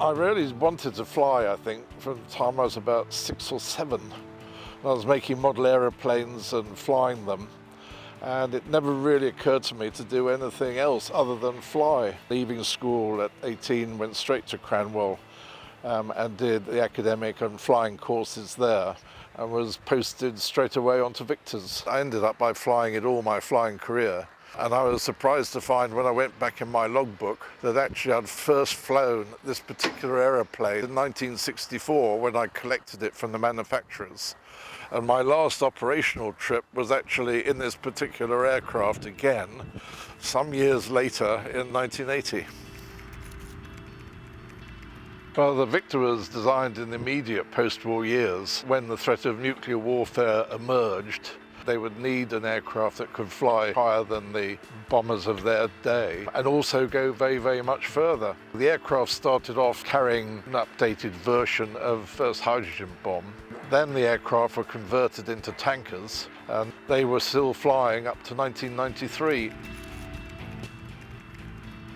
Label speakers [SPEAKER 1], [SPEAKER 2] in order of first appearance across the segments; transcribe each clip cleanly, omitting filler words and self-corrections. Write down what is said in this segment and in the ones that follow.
[SPEAKER 1] I really wanted to fly, I think, from the time I was about 6 or 7. I was making model aeroplanes and flying them, and it never really occurred to me to do anything else other than fly. Leaving school at 18, went straight to Cranwell and did the academic and flying courses there, and was posted straight away onto Victor's. I ended up by flying it all my flying career. And I was surprised to find when I went back in my logbook that actually I'd first flown this particular aeroplane in 1964 when I collected it from the manufacturers. And my last operational trip was actually in this particular aircraft again, some years later in 1980. Well, the Victor was designed in the immediate post-war years when the threat of nuclear warfare emerged. They would need an aircraft that could fly higher than the bombers of their day and also go very, very much further. The aircraft started off carrying an updated version of first hydrogen bomb. Then the aircraft were converted into tankers, and they were still flying up to 1993.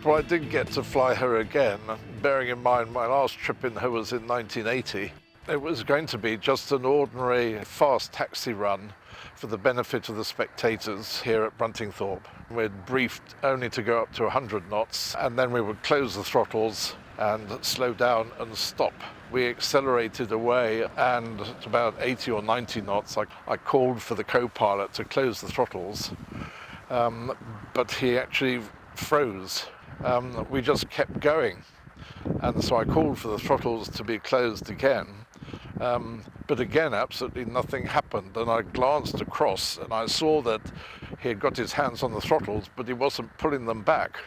[SPEAKER 1] Well, I did get to fly her again, bearing in mind my last trip in her was in 1980. It was going to be just an ordinary fast taxi run for the benefit of the spectators here at Bruntingthorpe. We'd briefed only to go up to 100 knots, and then we would close the throttles and slow down and stop. We accelerated away, and at about 80 or 90 knots, I called for the co-pilot to close the throttles, but he actually froze. We just kept going, and so I called for the throttles to be closed again. But again, absolutely nothing happened, and I glanced across and I saw that he had got his hands on the throttles, but he wasn't pulling them back.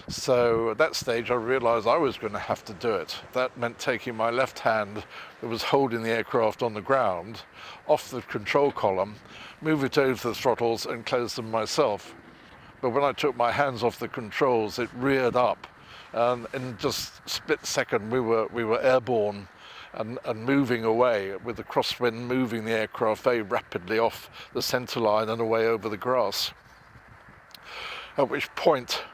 [SPEAKER 1] So at that stage I realized I was going to have to do it. That meant taking my left hand that was holding the aircraft on the ground off the control column, move it over the throttles and close them myself. But when I took my hands off the controls, it reared up, and in just a split second we were airborne and moving away, with the crosswind moving the aircraft very rapidly off the centre line and away over the grass. At which point,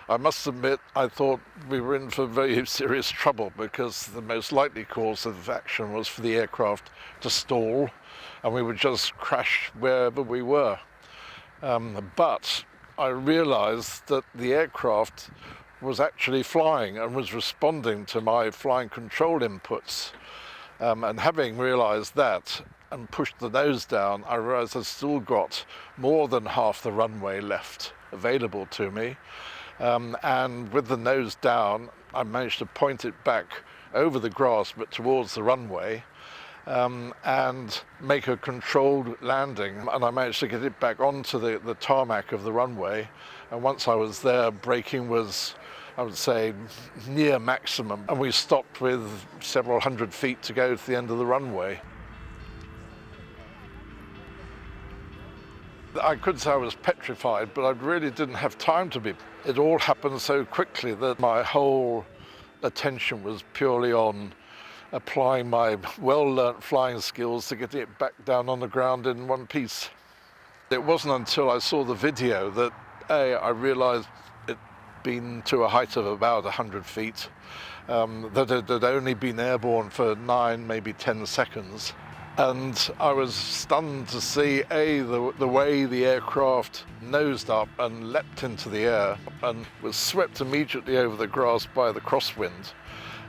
[SPEAKER 1] I must admit, I thought we were in for very serious trouble, because the most likely course of action was for the aircraft to stall and we would just crash wherever we were. But I realised that the aircraft was actually flying and was responding to my flying control inputs. And having realised that and pushed the nose down, I realised I'd still got more than half the runway left available to me. And with the nose down, I managed to point it back over the grass but towards the runway, and make a controlled landing. And I managed to get it back onto the tarmac of the runway. And once I was there, braking was, I would say, near maximum. And we stopped with several hundred feet to go to the end of the runway. I could say I was petrified, but I really didn't have time to be. It all happened so quickly that my whole attention was purely on applying my well-learnt flying skills to get it back down on the ground in one piece. It wasn't until I saw the video that I realised it'd been to a height of about 100 feet, that it had only been airborne for 9, maybe 10 seconds. And I was stunned to see, the way the aircraft nosed up and leapt into the air and was swept immediately over the grass by the crosswind.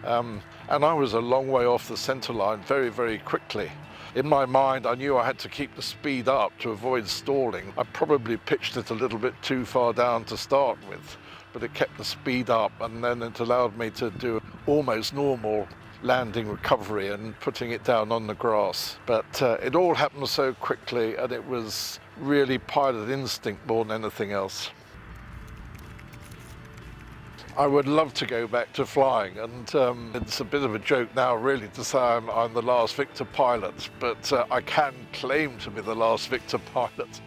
[SPEAKER 1] And I was a long way off the centre line very, very quickly. In my mind, I knew I had to keep the speed up to avoid stalling. I probably pitched it a little bit too far down to start with, but it kept the speed up, and then it allowed me to do almost normal landing recovery and putting it down on the grass. But it all happened so quickly, and it was really pilot instinct more than anything else. I would love to go back to flying, and it's a bit of a joke now really to say I'm the last Victor pilot, but I can claim to be the last Victor pilot.